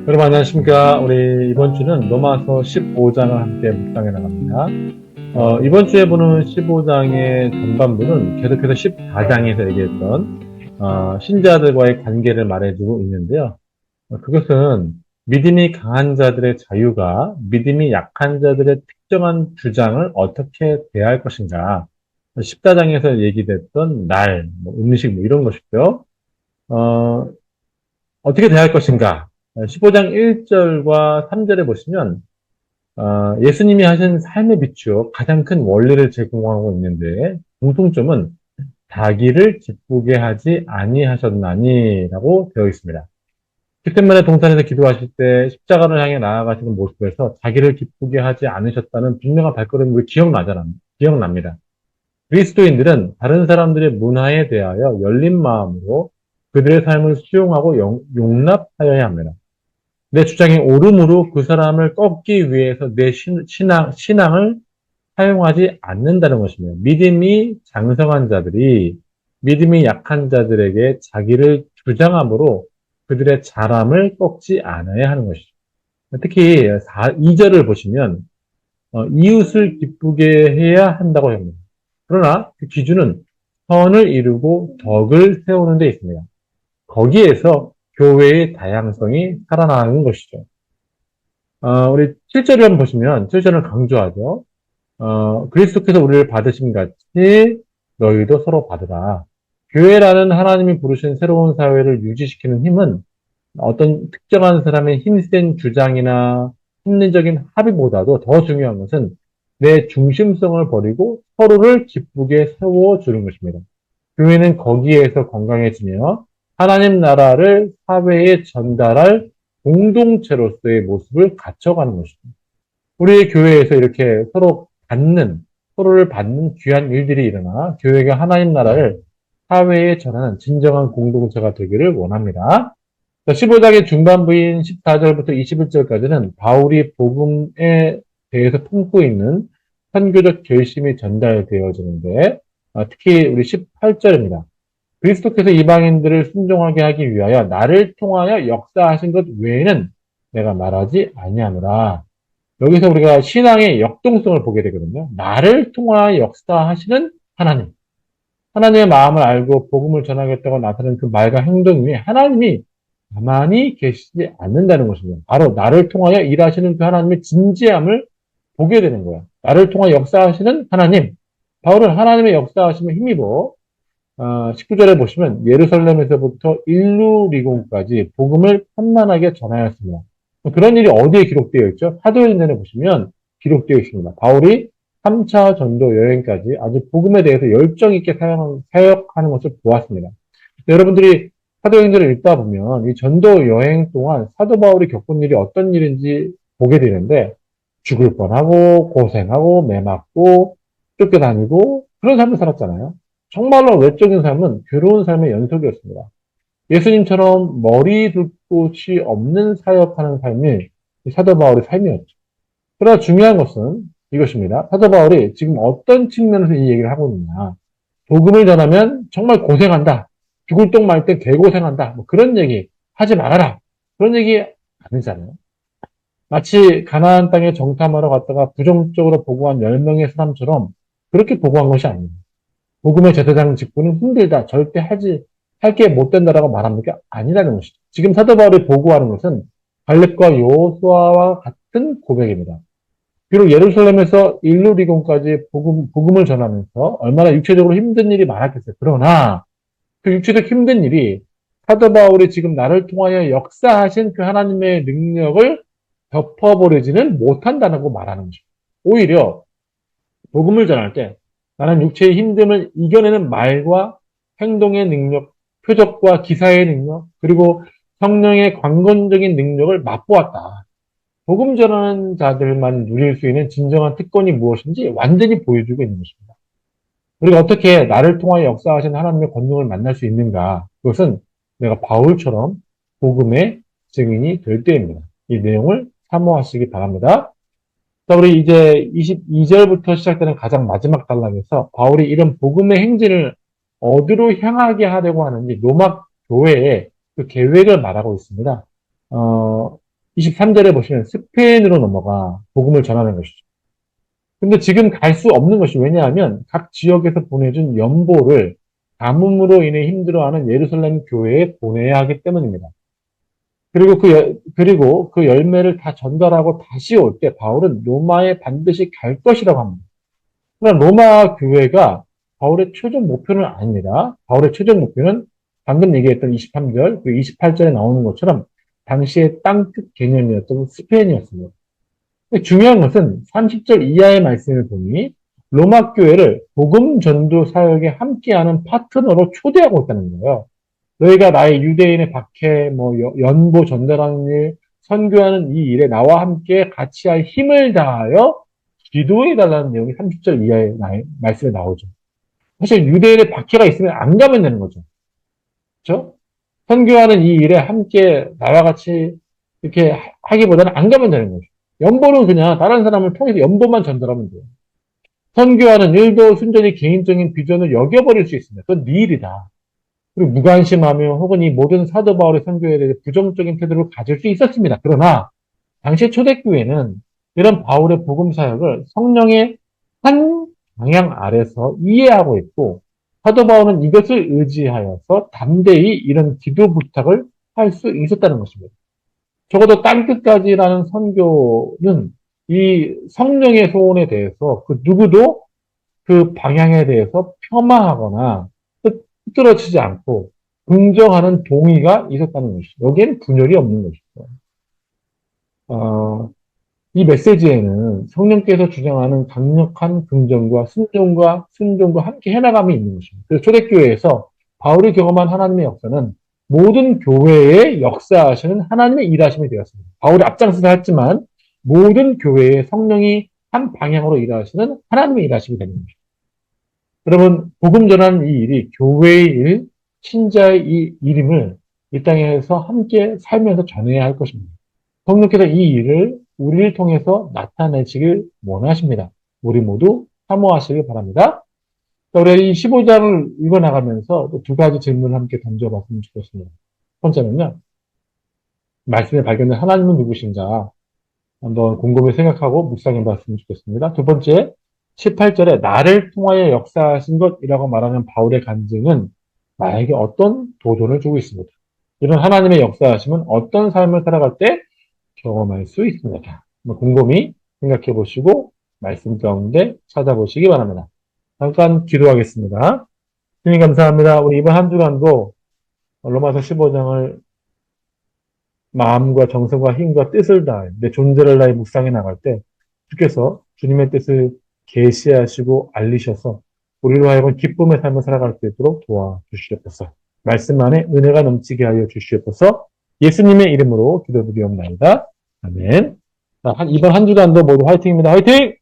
여러분 안녕하십니까. 우리 이번 주는 로마서 15장을 함께 묵상해 나갑니다. 이번 주에 보는 15장의 전반부는 계속해서 14장에서 얘기했던 신자들과의 관계를 말해주고 있는데요. 그것은 믿음이 강한 자들의 자유가 믿음이 약한 자들의 특정한 주장을 어떻게 대할 것인가. 14장에서 얘기됐던 날, 음식 이런 것이죠. 어, 어떻게 대할 것인가? 15장 1절과 3절에 보시면 예수님이 하신 삶의 비추어 가장 큰 원리를 제공하고 있는데 공통점은 자기를 기쁘게 하지 아니하셨나니라고 되어 있습니다. 겟세마네 동산에서 기도하실 때 십자가를 향해 나아가시는 모습에서 자기를 기쁘게 하지 않으셨다는 분명한 발걸음이 기억납니다. 그리스도인들은 다른 사람들의 문화에 대하여 열린 마음으로 그들의 삶을 수용하고 용납하여야 합니다. 내 주장이 옳음으로 그 사람을 꺾기 위해서 내 신앙을 사용하지 않는다는 것이며, 믿음이 장성한 자들이 믿음이 약한 자들에게 자기를 주장함으로 그들의 자람을 꺾지 않아야 하는 것이죠. 특히 2절을 보시면 이웃을 기쁘게 해야 한다고 합니다. 그러나 그 기준은 선을 이루고 덕을 세우는 데 있습니다. 거기에서 교회의 다양성이 살아나는 것이죠. 우리 7절을 한번 보시면 7절을 강조하죠. 그리스도께서 우리를 받으신 같이 너희도 서로 받으라. 교회라는 하나님이 부르신 새로운 사회를 유지시키는 힘은 어떤 특정한 사람의 힘센 주장이나 심리적인 합의보다도 더 중요한 것은 내 중심성을 버리고 서로를 기쁘게 세워주는 것입니다. 교회는 거기에서 건강해지며 하나님 나라를 사회에 전달할 공동체로서의 모습을 갖춰가는 것입니다. 우리의 교회에서 이렇게 서로를 받는 귀한 일들이 일어나 교회가 하나님 나라를 사회에 전하는 진정한 공동체가 되기를 원합니다. 15장의 중반부인 14절부터 21절까지는 바울이 복음에 대해서 품고 있는 선교적 결심이 전달되어지는데, 특히 우리 18절입니다. 그리스도께서 이방인들을 순종하게 하기 위하여 나를 통하여 역사하신 것 외에는 내가 말하지 아니하노라. 여기서 우리가 신앙의 역동성을 보게 되거든요. 나를 통하여 역사하시는 하나님. 하나님의 마음을 알고 복음을 전하겠다고 나타낸 그 말과 행동 위에 하나님이 가만히 계시지 않는다는 것입니다. 바로 나를 통하여 일하시는 그 하나님의 진지함을 보게 되는 거예요. 나를 통하여 역사하시는 하나님. 바울은 하나님의 역사하심에 힘입어 19절에 보시면 예루살렘에서부터 일루리곤까지 복음을 편만하게 전하였습니다. 그런 일이 어디에 기록되어 있죠? 사도행전에 보시면 기록되어 있습니다. 바울이 3차 전도 여행까지 아주 복음에 대해서 열정 있게 사역하는 것을 보았습니다. 여러분들이 사도행전을 읽다 보면 이 전도 여행 동안 사도 바울이 겪은 일이 어떤 일인지 보게 되는데 죽을 뻔하고 고생하고 매 맞고 쫓겨다니고 그런 삶을 살았잖아요. 정말로 외적인 삶은 괴로운 삶의 연속이었습니다. 예수님처럼 머리 둘 곳이 없는 사역하는 삶이 사도 바울의 삶이었죠. 그러나 중요한 것은 이것입니다. 사도 바울이 지금 어떤 측면에서 이 얘기를 하고 있느냐. 복음을 전하면 정말 고생한다. 죽을 똥 말 때 개고생한다. 그런 얘기 하지 말아라. 그런 얘기 아니잖아요. 마치 가나안 땅에 정탐하러 갔다가 부정적으로 보고한 10명의 사람처럼 그렇게 보고한 것이 아닙니다. 복음의 제사장 직분은 힘들다. 절대 할 게 못 된다라고 말하는 게 아니라는 것이죠. 지금 사도 바울이 보고하는 것은 갈렙과 여호수아와 같은 고백입니다. 비록 예루살렘에서 일루리곤까지 복음을 전하면서 얼마나 육체적으로 힘든 일이 많았겠어요. 그러나 그 육체적 힘든 일이 사도 바울이 지금 나를 통하여 역사하신 그 하나님의 능력을 덮어버리지는 못한다고 말하는 것입니다. 오히려 복음을 전할 때 나는 육체의 힘듦을 이겨내는 말과 행동의 능력, 표적과 기사의 능력, 그리고 성령의 관건적인 능력을 맛보았다. 복음 전하는 자들만 누릴 수 있는 진정한 특권이 무엇인지 완전히 보여주고 있는 것입니다. 우리가 어떻게 나를 통하여 역사하신 하나님의 권능을 만날 수 있는가? 그것은 내가 바울처럼 복음의 증인이 될 때입니다. 이 내용을 사모하시기 바랍니다. 자, 우리 이제 22절부터 시작되는 가장 마지막 단락에서 바울이 이런 복음의 행진을 어디로 향하게 하려고 하는지 로마 교회의 그 계획을 말하고 있습니다. 23절에 보시면 스페인으로 넘어가 복음을 전하는 것이죠. 근데 지금 갈 수 없는 것이 왜냐하면 각 지역에서 보내준 연보를 가뭄으로 인해 힘들어하는 예루살렘 교회에 보내야 하기 때문입니다. 그리고 그 열매를 다 전달하고 다시 올 때 바울은 로마에 반드시 갈 것이라고 합니다. 그러나 로마 교회가 바울의 최종 목표는 아닙니다. 바울의 최종 목표는 방금 얘기했던 23절, 그리고 28절에 나오는 것처럼 당시의 땅끝 개념이었던 스페인이었습니다. 중요한 것은 30절 이하의 말씀을 보니 로마 교회를 복음 전도 사역에 함께하는 파트너로 초대하고 있다는 거예요. 너희가 나의 유대인의 박해, 연보 전달하는 일, 선교하는 이 일에 나와 함께 같이 할 힘을 다하여 기도해 달라는 내용이 30절 이하의 말씀에 나오죠. 사실 유대인의 박해가 있으면 안 가면 되는 거죠. 그렇죠? 선교하는 이 일에 함께 나와 같이 이렇게 하기보다는 안 가면 되는 거죠. 연보는 그냥 다른 사람을 통해서 연보만 전달하면 돼요. 선교하는 일도 순전히 개인적인 비전을 여겨버릴 수 있습니다. 그건 네 일이다. 그리고 무관심하며 혹은 이 모든 사도 바울의 선교에 대해 부정적인 태도를 가질 수 있었습니다. 그러나 당시 초대교회는 이런 바울의 복음 사역을 성령의 한 방향 아래서 이해하고 있고 사도 바울은 이것을 의지하여서 담대히 이런 기도 부탁을 할 수 있었다는 것입니다. 적어도 땅끝까지라는 선교는 이 성령의 소원에 대해서 그 누구도 그 방향에 대해서 폄하하거나 흐트러지지 않고 긍정하는 동의가 있었다는 것이죠. 여기에는 분열이 없는 것이죠. 이 메시지에는 성령께서 주장하는 강력한 긍정과 순종과 함께 해나감이 있는 것입니다. 그래서 초대교회에서 바울이 경험한 하나님의 역사는 모든 교회에 역사하시는 하나님의 일하심이 되었습니다. 바울이 앞장서서 했지만 모든 교회에 성령이 한 방향으로 일하시는 하나님의 일하심이 되는 것입니다. 여러분, 복음 전하는 이 일이 교회의 일, 신자의 이 일임을 이 땅에서 함께 살면서 전해야 할 것입니다. 성령께서 이 일을 우리를 통해서 나타내시길 원하십니다. 우리 모두 사모하시길 바랍니다. 우리 이 15장을 읽어나가면서 두 가지 질문을 함께 던져봤으면 좋겠습니다. 첫 번째는요, 말씀에 발견된 하나님은 누구신가 한번 곰곰이 생각하고 묵상해 봤으면 좋겠습니다. 두 번째, 18절에 나를 통하여 역사하신 것이라고 말하는 바울의 간증은 나에게 어떤 도전을 주고 있습니다. 이런 하나님의 역사하심은 어떤 삶을 살아갈 때 경험할 수 있습니다. 곰곰이 생각해 보시고 말씀 가운데 찾아보시기 바랍니다. 잠깐 기도하겠습니다. 주님 감사합니다. 우리 이번 한 주간도 로마서 15장을 마음과 정성과 힘과 뜻을 다해 내 존재를 다해 묵상해 나갈 때 주께서 주님의 뜻을 계시하시고 알리셔서 우리로 하여금 기쁨의 삶을 살아갈 수 있도록 도와주시옵소서. 말씀 안에 은혜가 넘치게 하여 주시옵소서. 예수님의 이름으로 기도드리옵나이다. 아멘. 자, 이번 한 주간도 모두 화이팅입니다. 화이팅!